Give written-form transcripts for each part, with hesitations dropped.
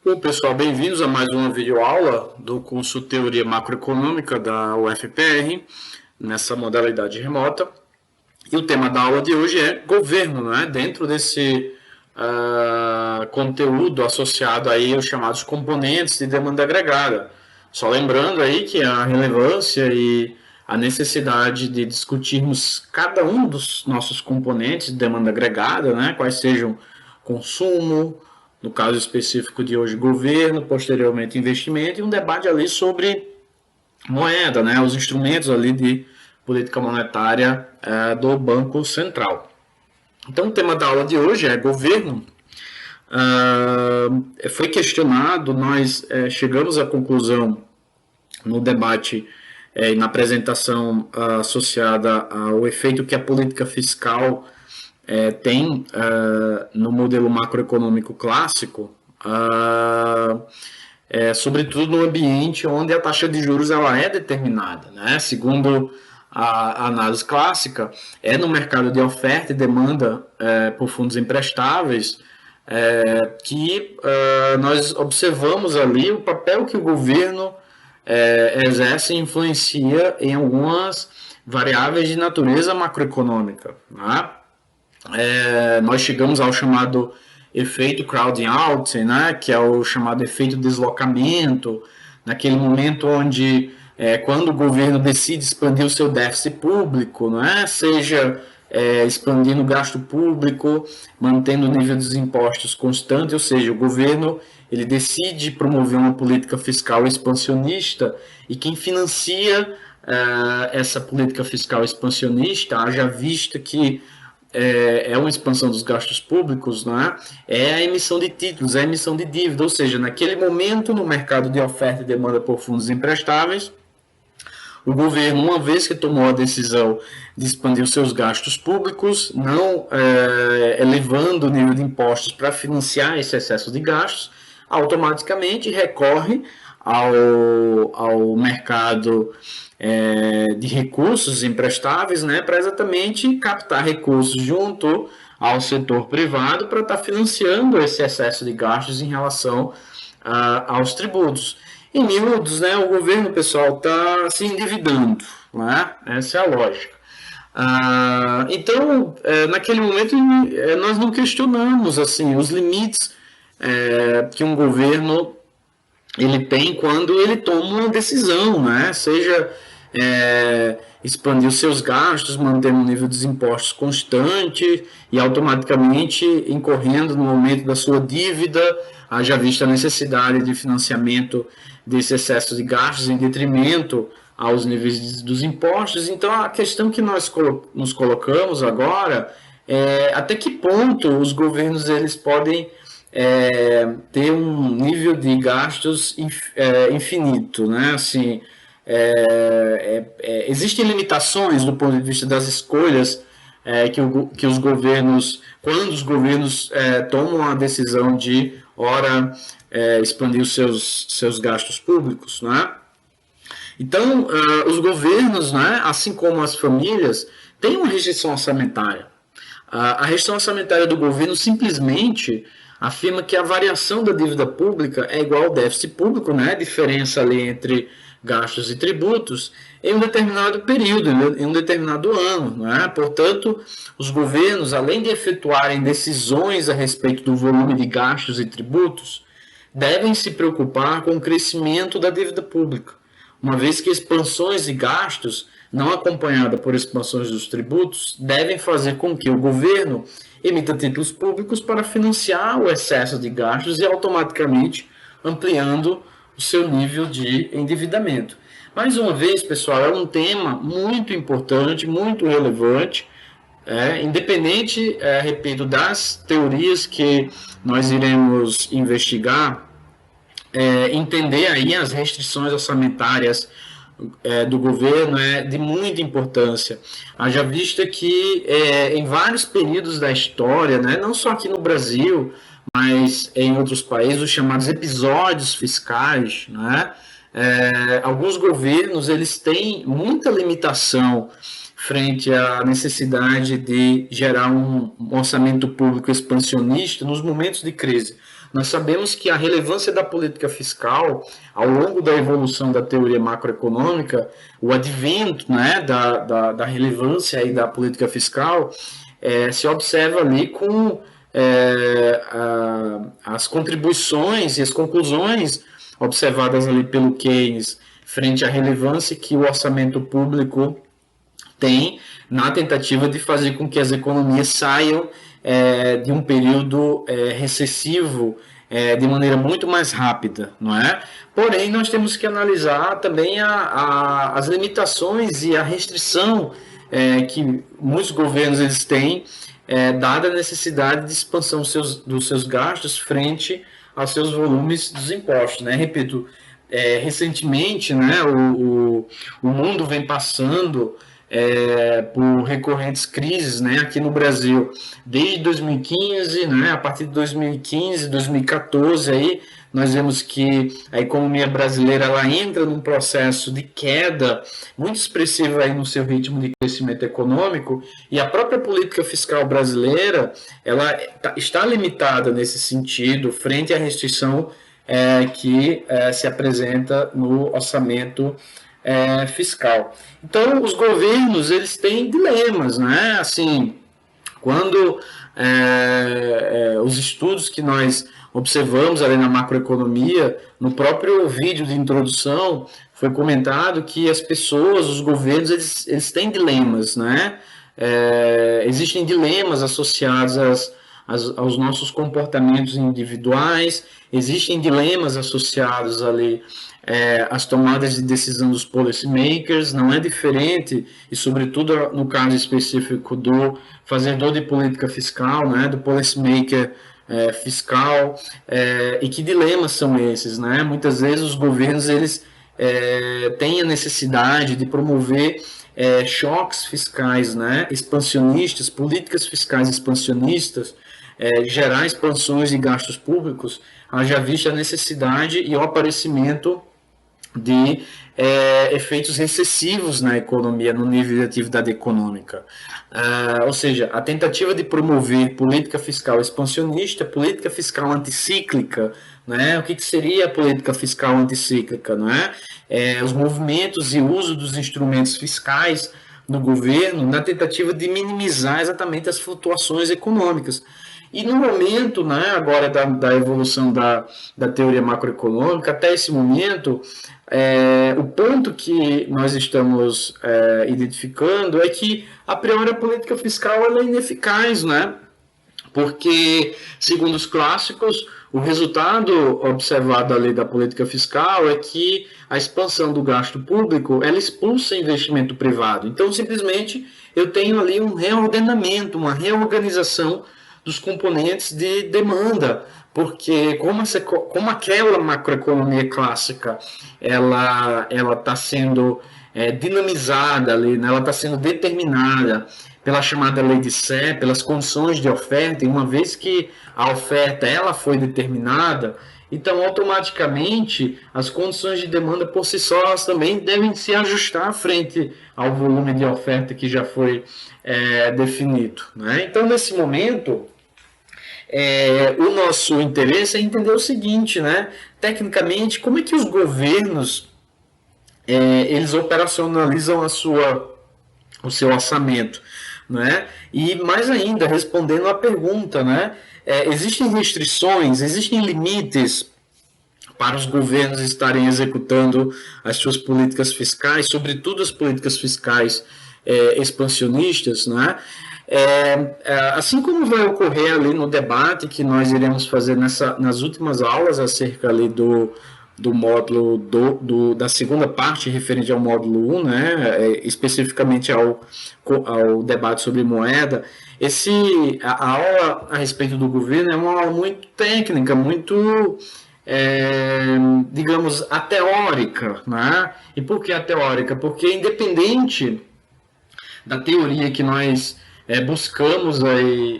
Bom, pessoal, bem-vindos a mais uma videoaula do curso Teoria Macroeconômica da UFPR, nessa modalidade remota. E o tema da aula de hoje é governo, né? Dentro desse conteúdo associado aí aos chamados componentes de demanda agregada. Só lembrando aí que a relevância e a necessidade de discutirmos cada um dos nossos componentes de demanda agregada, né? Quais sejam consumo, no caso específico de hoje, governo, posteriormente investimento, e um debate ali sobre moeda, né, os instrumentos ali de política monetária do Banco Central. Então, o tema da aula de hoje é governo. Foi questionado, nós chegamos à conclusão no debate e na apresentação associada ao efeito que a política fiscal tem no modelo macroeconômico clássico, sobretudo no ambiente onde a taxa de juros ela é determinada, né? Segundo a análise clássica, é no mercado de oferta e demanda por fundos emprestáveis que nós observamos ali o papel que o governo exerce e influencia em algumas variáveis de natureza macroeconômica, né? Nós chegamos ao chamado efeito crowding out, né, que é o chamado efeito deslocamento, naquele momento onde, quando o governo decide expandir o seu déficit público, né, seja expandindo o gasto público, mantendo o nível dos impostos constante, ou seja, o governo ele decide promover uma política fiscal expansionista e quem financia essa política fiscal expansionista, haja vista que uma expansão dos gastos públicos, não é? É a emissão de títulos, é a emissão de dívida, ou seja, naquele momento no mercado de oferta e demanda por fundos emprestáveis, o governo, uma vez que tomou a decisão de expandir os seus gastos públicos, não elevando o nível de impostos para financiar esse excesso de gastos, automaticamente recorre ao mercado de recursos emprestáveis, né, para exatamente captar recursos junto ao setor privado para estar financiando esse excesso de gastos em relação aos tributos. Em miúdos, né, o governo, pessoal, está se endividando, né? Essa é a lógica. Então, naquele momento, nós não questionamos assim, os limites que um governo ele tem quando ele toma uma decisão, né? Seja expandir os seus gastos, mantendo um nível de impostos constante e automaticamente incorrendo no aumento da sua dívida, haja vista a necessidade de financiamento desse excesso de gastos em detrimento aos níveis dos impostos. Então, a questão que nós nos colocamos agora é até que ponto os governos eles podem ter um nível de gastos infinito, né? Assim, existem limitações do ponto de vista das escolhas que os governos, quando os governos tomam a decisão de, ora, expandir os seus gastos públicos, né? Então, os governos, né, assim como as famílias, têm uma restrição orçamentária. A restrição orçamentária do governo simplesmente afirma que a variação da dívida pública é igual ao déficit público, né? A diferença ali entre gastos e tributos em um determinado período, em um determinado ano, né? Portanto, os governos, além de efetuarem decisões a respeito do volume de gastos e tributos, devem se preocupar com o crescimento da dívida pública, uma vez que expansões de gastos, não acompanhada por expansões dos tributos, devem fazer com que o governo emita títulos públicos para financiar o excesso de gastos e automaticamente ampliando o seu nível de endividamento. Mais uma vez, pessoal, é um tema muito importante, muito relevante, independente, repito, das teorias que nós iremos investigar, entender aí as restrições orçamentárias do governo é de muita importância. Haja vista que em vários períodos da história, né, não só aqui no Brasil, mas em outros países, os chamados episódios fiscais, né, alguns governos eles têm muita limitação frente à necessidade de gerar um orçamento público expansionista nos momentos de crise. Nós sabemos que a relevância da política fiscal, ao longo da evolução da teoria macroeconômica, o advento, né, da relevância aí da política fiscal, se observa ali com as contribuições e as conclusões observadas ali pelo Keynes frente à relevância que o orçamento público tem na tentativa de fazer com que as economias saiam de um período recessivo de maneira muito mais rápida, não é? Porém, nós temos que analisar também as limitações e a restrição que muitos governos eles têm, dada a necessidade de expansão dos seus gastos frente aos seus volumes dos impostos, né? Repito, recentemente, né, o mundo vem passando por recorrentes crises, né, aqui no Brasil, desde 2015, né, a partir de 2015, 2014, aí, nós vemos que a economia brasileira ela entra num processo de queda muito expressivo aí no seu ritmo de crescimento econômico, e a própria política fiscal brasileira ela está limitada nesse sentido, frente à restrição que se apresenta no orçamento fiscal. Então, os governos eles têm dilemas, né? Assim, quando os estudos que nós observamos ali na macroeconomia, no próprio vídeo de introdução, foi comentado que as pessoas, os governos, eles têm dilemas, né? Existem dilemas associados aos nossos comportamentos individuais, existem dilemas associados ali às tomadas de decisão dos policymakers, não é diferente, e sobretudo no caso específico do fazedor de política fiscal, né, do policymaker fiscal, e que dilemas são esses, né? Muitas vezes os governos eles têm a necessidade de promover choques fiscais, né, expansionistas, políticas fiscais expansionistas, gerar expansões de gastos públicos, haja vista a necessidade e o aparecimento de efeitos recessivos na economia, no nível de atividade econômica. Ou seja, a tentativa de promover política fiscal expansionista, política fiscal anticíclica, né? O que seria a política fiscal anticíclica? Não é? Os movimentos e uso dos instrumentos fiscais do governo na tentativa de minimizar exatamente as flutuações econômicas. E no momento, né, agora da evolução da teoria macroeconômica, até esse momento, o ponto que nós estamos identificando é que, a priori, a política fiscal ela é ineficaz, né? Porque, segundo os clássicos, o resultado observado ali da política fiscal é que a expansão do gasto público ela expulsa investimento privado. Então, simplesmente, eu tenho ali um reordenamento, uma reorganização dos componentes de demanda, porque como aquela macroeconomia clássica ela está sendo dinamizada ali, né? Ela está sendo determinada pela chamada lei de Sé, pelas condições de oferta, e uma vez que a oferta ela foi determinada, então automaticamente as condições de demanda por si só elas também devem se ajustar frente ao volume de oferta que já foi definido, né? Então, nesse momento, o nosso interesse é entender o seguinte, né? Tecnicamente, como é que os governos eles operacionalizam o seu orçamento, né? E mais ainda, respondendo à pergunta, né? Existem restrições, existem limites para os governos estarem executando as suas políticas fiscais, sobretudo as políticas fiscais expansionistas, né? Assim como vai ocorrer ali no debate que nós iremos fazer nas últimas aulas acerca ali do módulo da segunda parte referente ao módulo 1, né, especificamente ao debate sobre moeda, a aula a respeito do governo é uma aula muito técnica, muito, digamos, ateórica, né? E por que ateórica? Porque independente da teoria que nós buscamos,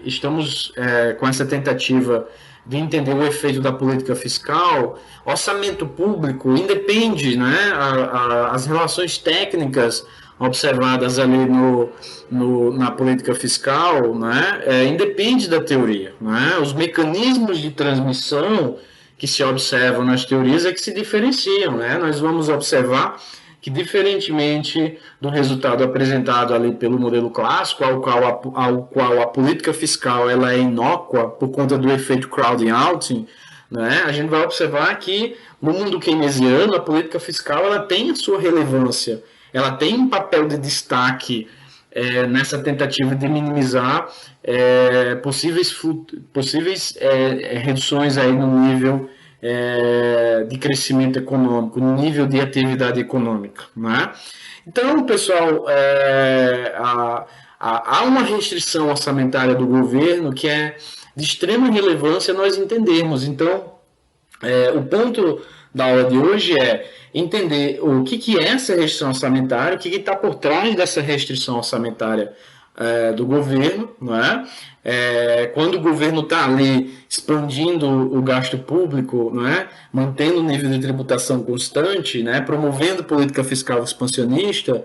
estamos com essa tentativa de entender o efeito da política fiscal, orçamento público independe, né, as relações técnicas observadas ali na política fiscal, né, independe da teoria. Né? Os mecanismos de transmissão que se observam nas teorias é que se diferenciam. Né? Nós vamos observar que, diferentemente do resultado apresentado ali pelo modelo clássico, ao qual a política fiscal ela é inócua por conta do efeito crowding out, né, a gente vai observar que no mundo keynesiano a política fiscal ela tem a sua relevância, ela tem um papel de destaque nessa tentativa de minimizar possíveis reduções aí no nível de crescimento econômico, no nível de atividade econômica. Né? Então, pessoal, há uma restrição orçamentária do governo que é de extrema relevância nós entendermos. Então, o ponto da aula de hoje é entender o que é essa restrição orçamentária, o que está por trás dessa restrição orçamentária do governo, não é? Quando o governo está ali expandindo o gasto público, não é? Mantendo o nível de tributação constante, né? Promovendo política fiscal expansionista,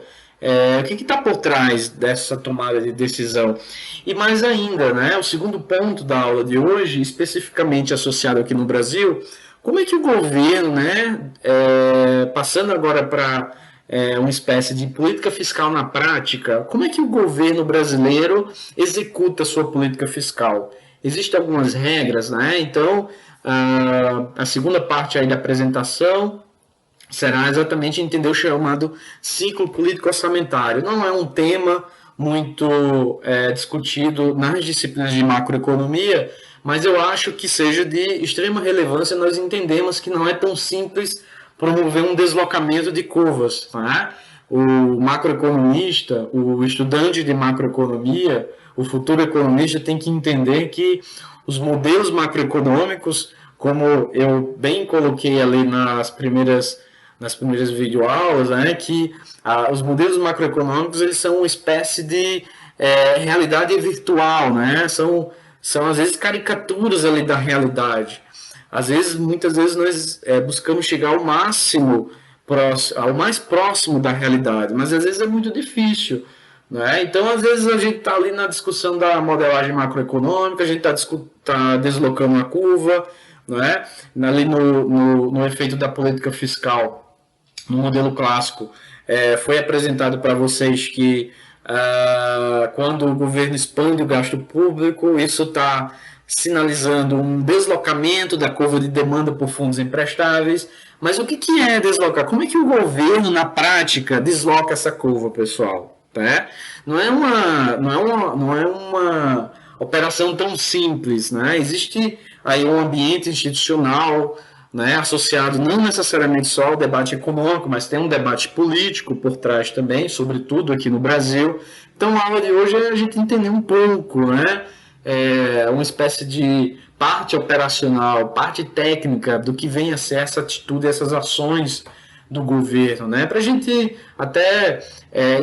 o que está por trás dessa tomada de decisão? E mais ainda, né? O segundo ponto da aula de hoje, especificamente associado aqui no Brasil, como é que o governo, né, passando agora para uma espécie de política fiscal na prática, como é que o governo brasileiro executa a sua política fiscal? Existem algumas regras, né? Então, a segunda parte aí da apresentação será exatamente entender o chamado ciclo político orçamentário. Não é um tema muito discutido nas disciplinas de macroeconomia, mas eu acho que seja de extrema relevância nós entendemos que não é tão simples promover um deslocamento de curvas. Né? O macroeconomista, o estudante de macroeconomia, o futuro economista tem que entender que os modelos macroeconômicos, como eu bem coloquei ali nas primeiras videoaulas, né, que os modelos macroeconômicos eles são uma espécie de realidade virtual, né? São às vezes caricaturas ali da realidade. Muitas vezes nós buscamos chegar ao mais próximo da realidade, mas às vezes é muito difícil. Né? Então, às vezes a gente está ali na discussão da modelagem macroeconômica, a gente está deslocando a curva, né? Ali no efeito da política fiscal, no modelo clássico, foi apresentado para vocês que quando o governo expande o gasto público, isso está sinalizando um deslocamento da curva de demanda por fundos emprestáveis. Mas o que é deslocar? Como é que o governo, na prática, desloca essa curva, pessoal? Tá? Não é uma operação tão simples. Né? Existe aí um ambiente institucional, né, associado não necessariamente só ao debate econômico, mas tem um debate político por trás também, sobretudo aqui no Brasil. Então, a aula de hoje é a gente entender um pouco, né, uma espécie de parte operacional, parte técnica do que vem a ser essa atitude, essas ações do governo, né, para a gente até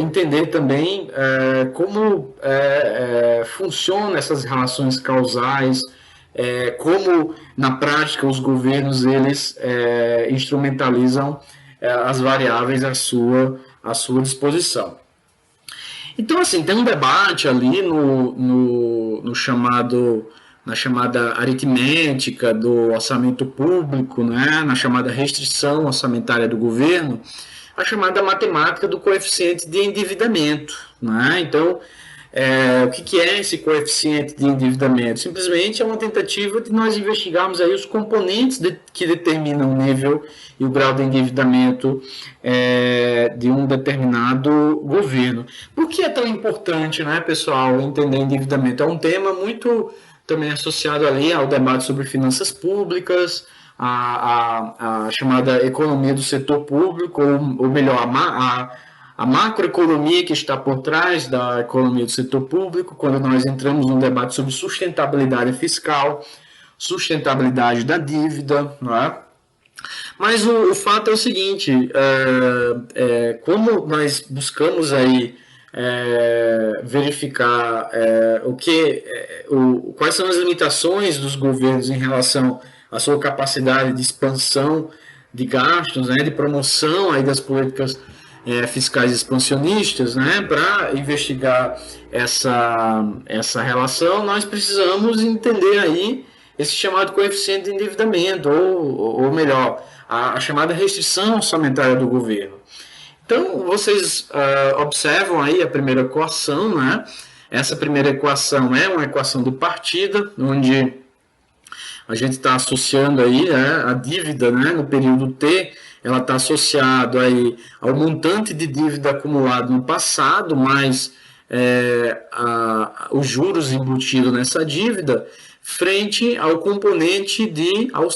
entender também como funcionam essas relações causais, como na prática os governos eles instrumentalizam as variáveis à sua disposição. Então, assim, tem um debate ali na chamada aritmética do orçamento público, né, na chamada restrição orçamentária do governo, a chamada matemática do coeficiente de endividamento. Né? Então, o que é esse coeficiente de endividamento? Simplesmente é uma tentativa de nós investigarmos aí os componentes que determinam o nível e o grau de endividamento de um determinado governo. Por que é tão importante, né, pessoal, entender endividamento? É um tema muito também associado ali ao debate sobre finanças públicas, a chamada economia do setor público, ou melhor, a macroeconomia que está por trás da economia do setor público, quando nós entramos num debate sobre sustentabilidade fiscal, sustentabilidade da dívida, não é? Mas o fato é o seguinte, como nós buscamos aí verificar quais são as limitações dos governos em relação à sua capacidade de expansão de gastos, né, de promoção aí das políticas fiscais expansionistas, né, para investigar essa relação, nós precisamos entender aí esse chamado coeficiente de endividamento, ou melhor, a chamada restrição orçamentária do governo. Então, vocês observam aí a primeira equação, né? Essa primeira equação é uma equação de partida, onde a gente está associando aí, né, a dívida, né, no período T, ela está associada aí ao montante de dívida acumulado no passado, mais os juros embutidos nessa dívida, frente ao componente ao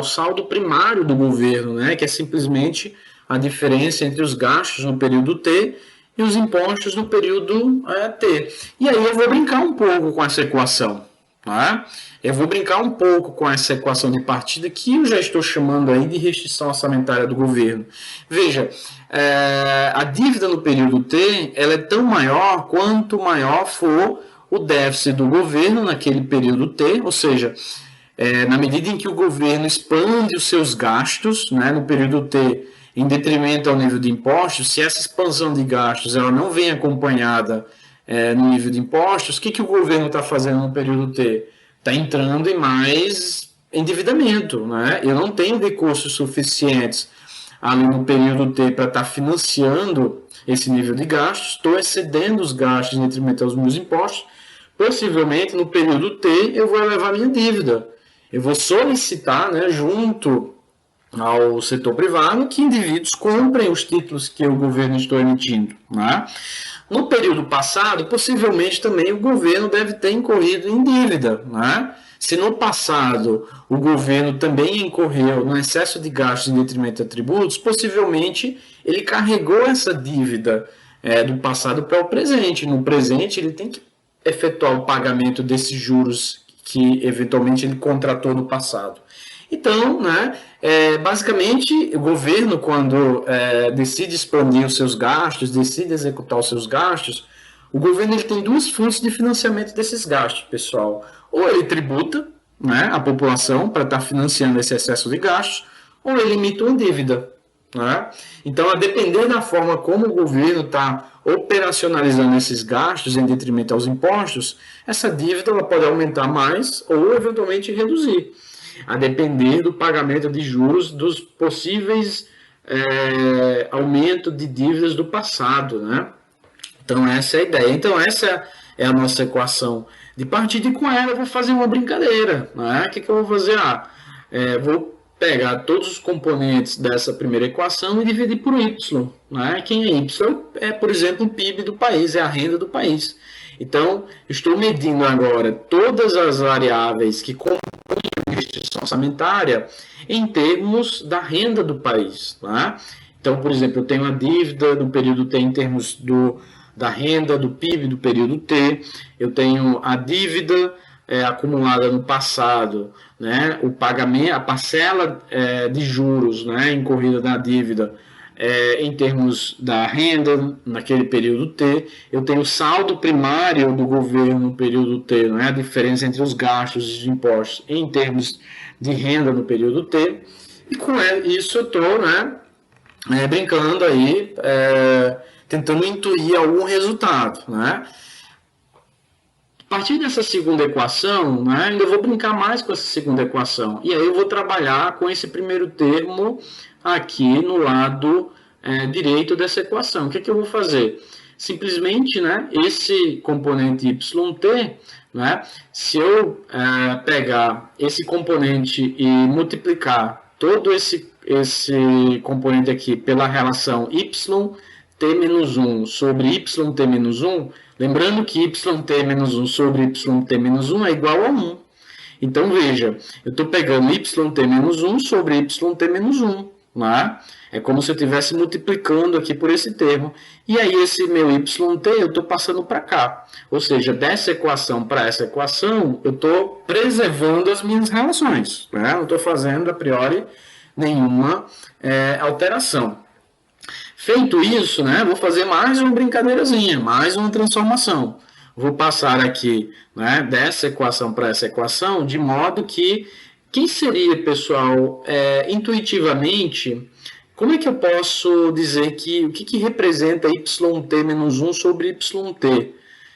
saldo primário do governo, né, que é simplesmente a diferença entre os gastos no período T e os impostos no período T. E aí eu vou brincar um pouco com essa equação. Tá? Eu vou brincar um pouco com essa equação de partida que eu já estou chamando aí de restrição orçamentária do governo. Veja, a dívida no período T ela é tão maior quanto maior for o déficit do governo naquele período T, ou seja, na medida em que o governo expande os seus gastos, né, no período T, em detrimento ao nível de impostos, se essa expansão de gastos ela não vem acompanhada no nível de impostos, o que o governo está fazendo no período T? Está entrando em mais endividamento, né? Eu não tenho recursos suficientes ali no período T para estar financiando esse nível de gastos, estou excedendo os gastos em detrimento aos meus impostos, possivelmente no período T eu vou elevar minha dívida. Eu vou solicitar, né, junto ao setor privado, que indivíduos comprem os títulos que o governo está emitindo, né? No período passado, possivelmente também o governo deve ter incorrido em dívida, né? Se no passado o governo também incorreu no excesso de gastos em detrimento a tributos, possivelmente ele carregou essa dívida do passado para o presente. No presente, ele tem que efetuar o pagamento desses juros que eventualmente ele contratou no passado. Então, né, basicamente, o governo, quando decide expandir os seus gastos, decide executar os seus gastos, o governo ele tem duas fontes de financiamento desses gastos, pessoal. Ou ele tributa, né, a população para estar financiando esse excesso de gastos, ou ele emite uma dívida. Né? Então, a depender da forma como o governo está operacionalizando esses gastos em detrimento aos impostos, essa dívida ela pode aumentar mais ou eventualmente reduzir, a depender do pagamento de juros dos possíveis aumento de dívidas do passado, né? Então essa é a ideia. Então essa é a nossa equação de partida, e com ela eu vou fazer uma brincadeira, né? O que eu vou fazer? Vou pegar todos os componentes dessa primeira equação e dividir por y, né? Quem é y? É, por exemplo, o PIB do país, é a renda do país. Então, estou medindo agora todas as variáveis que compõem a restrição orçamentária em termos da renda do país. Né? Então, por exemplo, eu tenho a dívida do período T em termos da renda, do PIB do período T, eu tenho a dívida acumulada no passado, né? O pagamento, a parcela de juros, né, incorrida na dívida, em termos da renda naquele período T, eu tenho o saldo primário do governo no período T, não é? A diferença entre os gastos e os impostos em termos de renda no período T, e com isso eu estou, né, brincando aí, tentando intuir algum resultado, né? A partir dessa segunda equação, né, ainda vou brincar mais com essa segunda equação, e aí eu vou trabalhar com esse primeiro termo aqui no lado direito dessa equação. O que eu vou fazer? Simplesmente, né, esse componente yt, né, se eu pegar esse componente e multiplicar todo esse componente aqui pela relação yt-1 sobre yt-1, lembrando que yt-1 sobre yt-1 é igual a 1. Então, veja, eu estou pegando yt-1 sobre yt-1. Né? É como se eu estivesse multiplicando aqui por esse termo. E aí, esse meu yt eu estou passando para cá. Ou seja, dessa equação para essa equação, eu estou preservando as minhas relações. Né? Não estou fazendo, a priori, nenhuma alteração. Feito isso, né, vou fazer mais uma brincadeirazinha, mais uma transformação. Vou passar aqui, né, dessa equação para essa equação, de modo que, quem seria, pessoal, intuitivamente, como é que eu posso dizer que o que representa YT menos 1 sobre YT?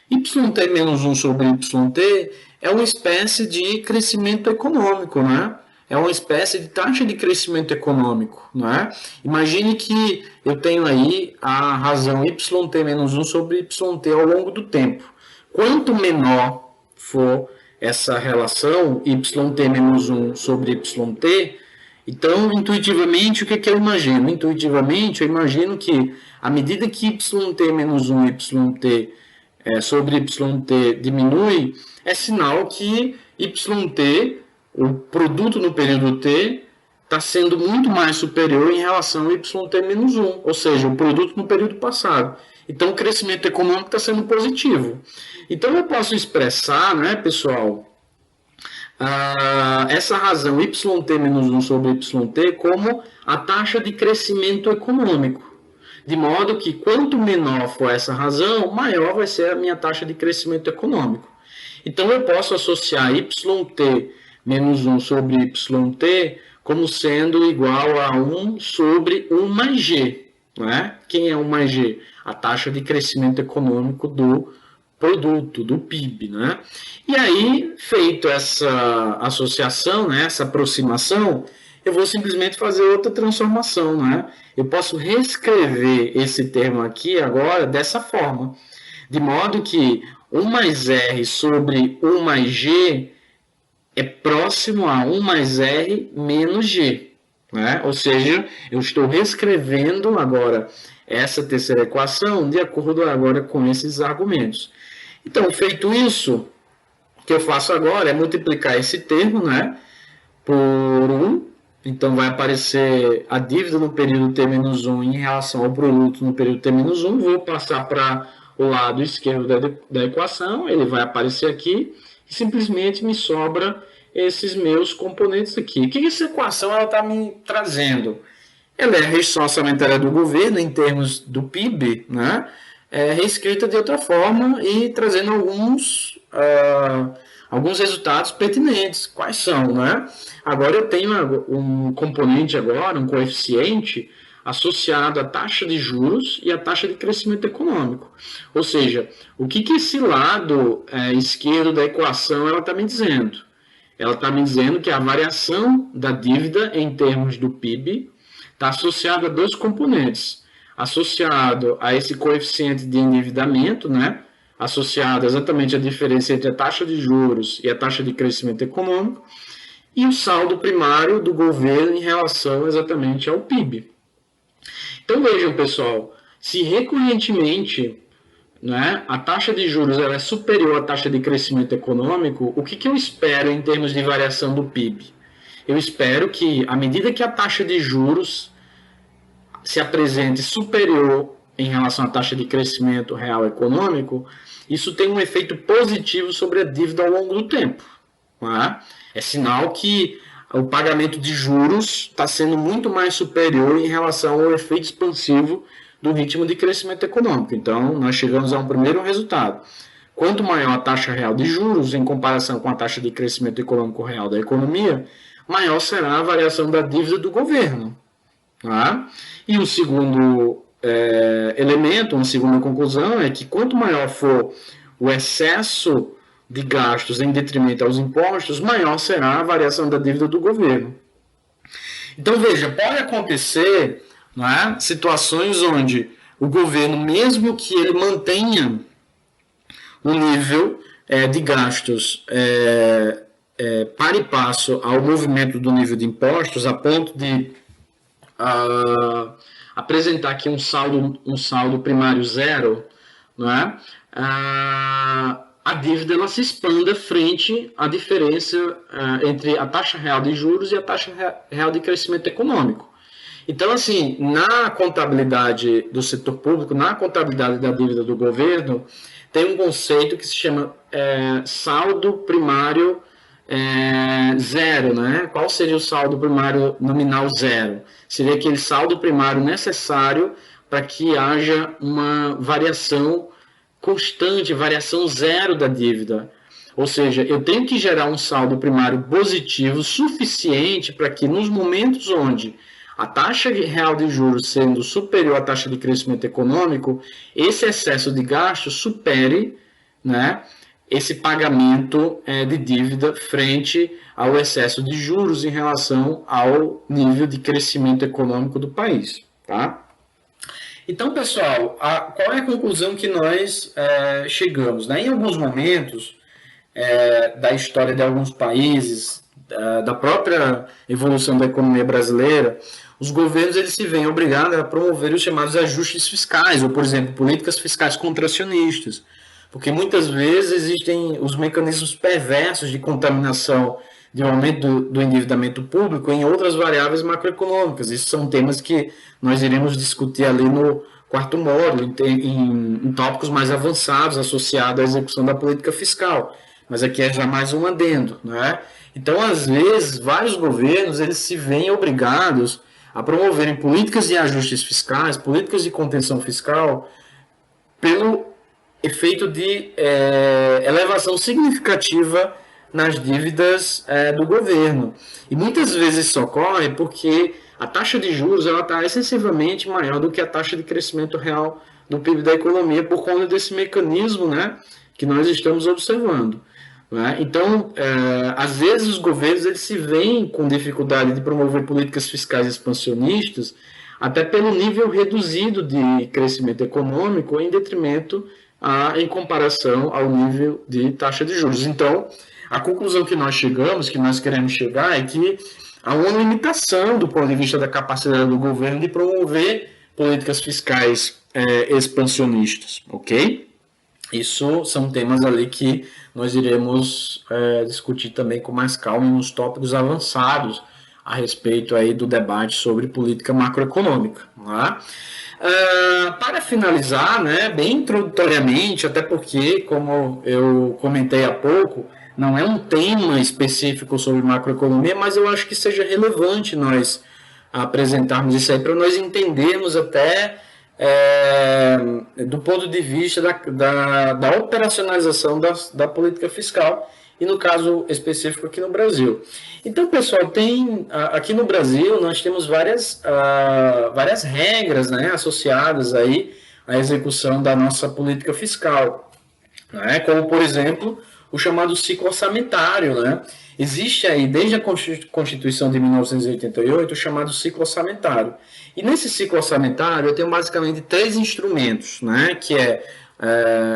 YT menos 1 sobre YT é uma espécie de crescimento econômico, né? É uma espécie de taxa de crescimento econômico, não é? Imagine que eu tenho aí a razão YT menos 1 sobre YT ao longo do tempo. Quanto menor for essa relação YT menos 1 sobre YT, então, intuitivamente, o que eu imagino? Intuitivamente, eu imagino que, à medida que YT menos 1 YT sobre YT diminui, é sinal que YT, o produto no período T, está sendo muito mais superior em relação ao YT menos 1, ou seja, o produto no período passado. Então, o crescimento econômico está sendo positivo. Então, eu posso expressar, né, pessoal, essa razão YT menos 1 sobre YT como a taxa de crescimento econômico. De modo que quanto menor for essa razão, maior vai ser a minha taxa de crescimento econômico. Então eu posso associar YT menos 1 sobre YT como sendo igual a 1 sobre 1 mais G. Né? Quem é 1 mais G? A taxa de crescimento econômico do produto, do PIB. Né? E aí, feito essa associação, né, essa aproximação, eu vou simplesmente fazer outra transformação. Né? Eu posso reescrever esse termo aqui agora dessa forma, de modo que 1 mais R sobre 1 mais G é próximo a 1 mais R menos G. Né? Ou seja, eu estou reescrevendo agora essa terceira equação de acordo agora com esses argumentos. Então, feito isso, o que eu faço agora é multiplicar esse termo, né, por 1. Então, vai aparecer a dívida no período T-1 em relação ao produto no período T-1. Vou passar para o lado esquerdo da equação, ele vai aparecer aqui e simplesmente me sobra esses meus componentes aqui. O que essa equação está me trazendo? Ela é a restrição orçamentária do governo em termos do PIB, né? Reescrita de outra forma e trazendo alguns resultados pertinentes. Quais são, né? Agora eu tenho um componente agora, um coeficiente associado à taxa de juros e à taxa de crescimento econômico. Ou seja, o que esse lado esquerdo da equação ela está me dizendo? Ela está me dizendo que a variação da dívida em termos do PIB está associada a dois componentes. Associado a esse coeficiente de endividamento, né? Associado exatamente à diferença entre a taxa de juros e a taxa de crescimento econômico, e o saldo primário do governo em relação exatamente ao PIB. Então vejam, pessoal, se recorrentemente, né, a taxa de juros ela é superior à taxa de crescimento econômico, o que eu espero em termos de variação do PIB? Eu espero que, à medida que a taxa de juros se apresente superior em relação à taxa de crescimento real econômico, isso tem um efeito positivo sobre a dívida ao longo do tempo. Né? É sinal que o pagamento de juros está sendo muito mais superior em relação ao efeito expansivo do ritmo de crescimento econômico. Então, nós chegamos a um primeiro resultado. Quanto maior a taxa real de juros em comparação com a taxa de crescimento econômico real da economia, maior será a variação da dívida do governo. Tá? E o segundo elemento, uma segunda conclusão, é que quanto maior for o excesso de gastos em detrimento aos impostos, maior será a variação da dívida do governo. Então, veja, pode acontecer, não é, situações onde o governo, mesmo que ele mantenha o nível de gastos par e passo ao movimento do nível de impostos, a ponto de apresentar aqui um saldo primário zero, não é? A dívida ela se expanda frente à diferença entre a taxa real de juros e a taxa real de crescimento econômico. Então, assim, na contabilidade do setor público, na contabilidade da dívida do governo, tem um conceito que se chama saldo primário zero, né? Qual seria o saldo primário nominal zero? Seria aquele saldo primário necessário para que haja uma variação constante, variação zero da dívida. Ou seja, eu tenho que gerar um saldo primário positivo suficiente para que nos momentos onde a taxa real de juros sendo superior à taxa de crescimento econômico, esse excesso de gasto supere, né, esse pagamento de dívida frente ao excesso de juros em relação ao nível de crescimento econômico do país, tá? Então, pessoal, qual é a conclusão que nós chegamos? Né? Em alguns momentos da história de alguns países, da própria evolução da economia brasileira, os governos eles se veem obrigados a promover os chamados ajustes fiscais, ou, por exemplo, políticas fiscais contracionistas, porque muitas vezes existem os mecanismos perversos de contaminação de um aumento do endividamento público em outras variáveis macroeconômicas. Esses são temas que nós iremos discutir ali no quarto módulo, em tópicos mais avançados associados à execução da política fiscal. Mas aqui é já mais um adendo, né? Então, às vezes, vários governos eles se veem obrigados a promoverem políticas de ajustes fiscais, políticas de contenção fiscal, pelo efeito de elevação significativa nas dívidas do governo. E muitas vezes isso ocorre porque a taxa de juros está excessivamente maior do que a taxa de crescimento real do PIB da economia por conta desse mecanismo, né, que nós estamos observando. Né? Então, às vezes os governos eles se veem com dificuldade de promover políticas fiscais expansionistas, até pelo nível reduzido de crescimento econômico em detrimento em comparação ao nível de taxa de juros. Então, a conclusão que nós chegamos, que nós queremos chegar, é que há uma limitação do ponto de vista da capacidade do governo de promover políticas fiscais expansionistas, ok? Isso são temas ali que nós iremos discutir também com mais calma nos tópicos avançados a respeito aí do debate sobre política macroeconômica. Né? Para finalizar, né, bem introdutoriamente, até porque, como eu comentei há pouco, não é um tema específico sobre macroeconomia, mas eu acho que seja relevante nós apresentarmos isso aí para nós entendermos até do ponto de vista da operacionalização da política fiscal e no caso específico aqui no Brasil. Então, pessoal, aqui no Brasil nós temos várias regras, né, associadas aí à execução da nossa política fiscal, né, como, por exemplo, o chamado ciclo orçamentário, né? Existe aí, desde a Constituição de 1988, o chamado ciclo orçamentário. E nesse ciclo orçamentário eu tenho basicamente 3 instrumentos, né? Que é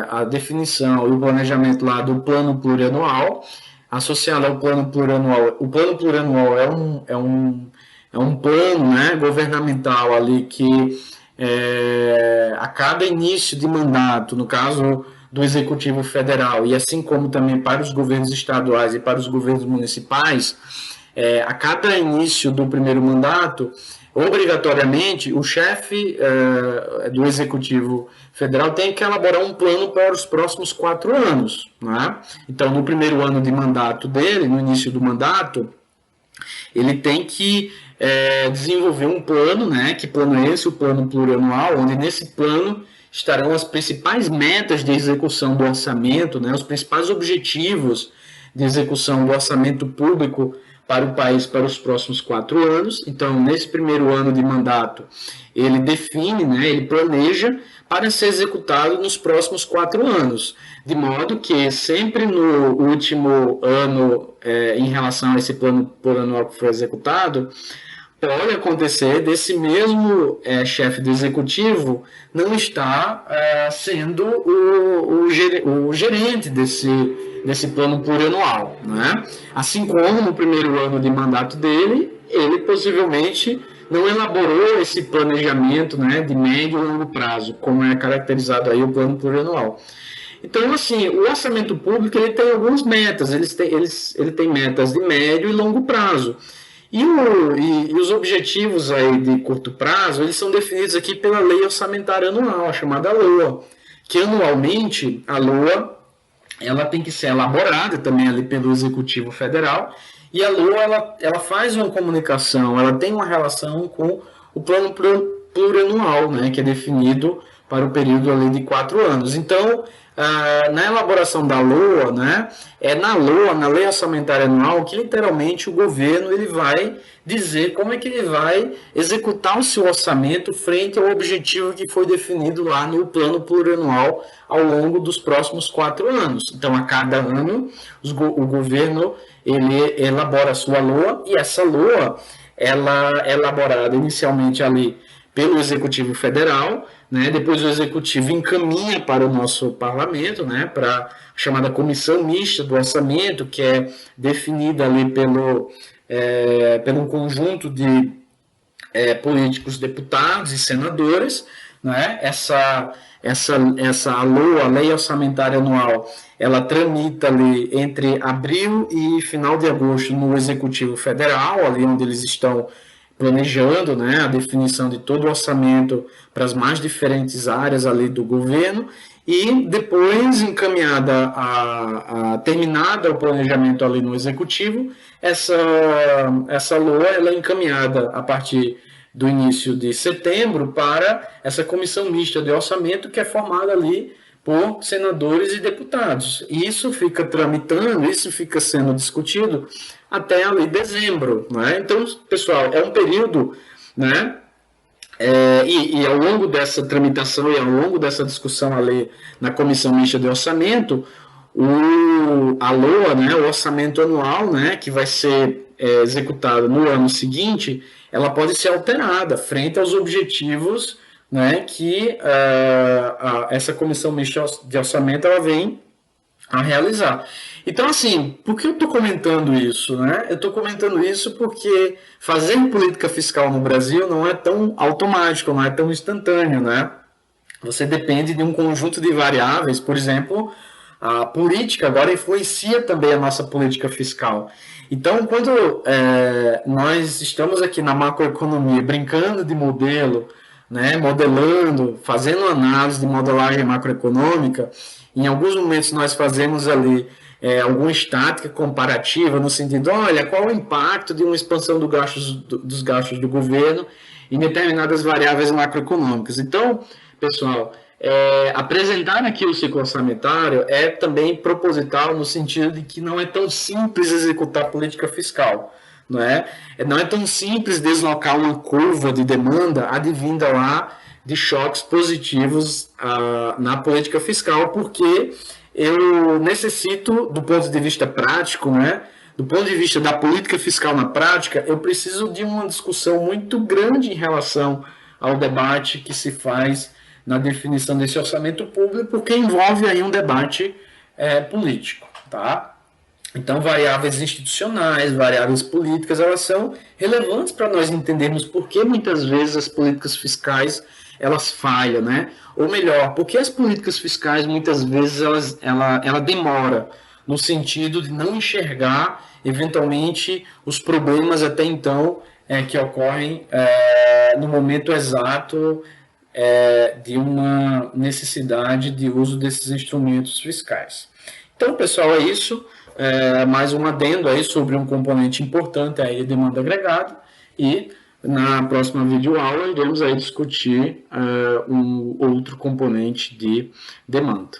a definição e o planejamento lá do plano plurianual, associado ao plano plurianual. O plano plurianual é um plano, né, governamental ali que a cada início de mandato, no caso do Executivo Federal, e assim como também para os governos estaduais e para os governos municipais, a cada início do primeiro mandato, obrigatoriamente, o chefe do Executivo Federal tem que elaborar um plano para os próximos 4 anos. Né? Então, no primeiro ano de mandato dele, no início do mandato, ele tem que desenvolver um plano, né? Que plano é esse? O plano plurianual, onde nesse plano estarão as principais metas de execução do orçamento, né, os principais objetivos de execução do orçamento público para o país para os próximos 4 anos. Então, nesse primeiro ano de mandato, ele define, né, ele planeja para ser executado nos próximos 4 anos, de modo que sempre no último ano, em relação a esse plano plurianual que foi executado, pode acontecer desse mesmo chefe do executivo não estar sendo o gerente desse plano plurianual, né? Assim como no primeiro ano de mandato dele, ele possivelmente não elaborou esse planejamento, né, de médio e longo prazo, como é caracterizado aí o plano plurianual. Então, assim, o orçamento público ele tem algumas metas, ele tem metas de médio e longo prazo. E os objetivos aí de curto prazo, eles são definidos aqui pela Lei Orçamentária Anual, a chamada LOA, que anualmente a LOA ela tem que ser elaborada também ali pelo Executivo Federal, e a LOA ela faz uma comunicação, ela tem uma relação com o plano plurianual, né, que é definido para o período ali de 4 anos. Então, na elaboração da LOA, né, é na LOA, na Lei Orçamentária Anual, que literalmente o governo ele vai dizer como é que ele vai executar o seu orçamento frente ao objetivo que foi definido lá no plano plurianual ao longo dos próximos 4 anos. Então, a cada ano, o governo ele elabora a sua LOA, e essa LOA ela é elaborada inicialmente ali pelo Executivo Federal, né? Depois o Executivo encaminha para o nosso parlamento, né? Para a chamada Comissão Mista do Orçamento, que é definida ali pelo conjunto de políticos, deputados e senadores, né? Essa LOA, a Lei Orçamentária Anual, ela tramita ali entre abril e final de agosto no Executivo Federal, ali onde eles estão planejando, né, a definição de todo o orçamento para as mais diferentes áreas ali do governo, e depois encaminhada terminada o planejamento ali no executivo, essa LOA ela é encaminhada a partir do início de setembro para essa comissão mista de orçamento, que é formada ali por senadores e deputados. E isso fica tramitando, isso fica sendo discutido até ali dezembro, né? Então, pessoal, é um período, né? E ao longo dessa tramitação e ao longo dessa discussão ali na Comissão Mista de Orçamento, a LOA, né, o orçamento anual, né, que vai ser executado no ano seguinte, ela pode ser alterada frente aos objetivos, né, que essa Comissão Mista de Orçamento ela vem a realizar. Então, assim, por que eu estou comentando isso? Né? Eu estou comentando isso porque fazer política fiscal no Brasil não é tão automático, não é tão instantâneo, né? Você depende de um conjunto de variáveis, por exemplo, a política agora influencia também a nossa política fiscal. Então, quando nós estamos aqui na macroeconomia brincando de modelo, né, modelando, fazendo análise de modelagem macroeconômica, em alguns momentos nós fazemos ali alguma estática comparativa, no sentido, olha, qual o impacto de uma expansão dos gastos do governo em determinadas variáveis macroeconômicas. Então, pessoal, apresentar aqui o ciclo orçamentário é também proposital no sentido de que não é tão simples executar política fiscal. Não é tão simples deslocar uma curva de demanda advinda lá de choques positivos na política fiscal, porque eu necessito, do ponto de vista prático, né, do ponto de vista da política fiscal na prática, eu preciso de uma discussão muito grande em relação ao debate que se faz na definição desse orçamento público, porque envolve aí um debate político, tá? Então, variáveis institucionais, variáveis políticas, elas são relevantes para nós entendermos por que muitas vezes as políticas fiscais elas falham, né? Ou melhor, por que as políticas fiscais muitas vezes ela demora no sentido de não enxergar eventualmente os problemas até então que ocorrem no momento exato de uma necessidade de uso desses instrumentos fiscais. Então, pessoal, é isso. Mais um adendo aí sobre um componente importante aí, demanda agregada, e na próxima videoaula iremos aí discutir um outro componente de demanda.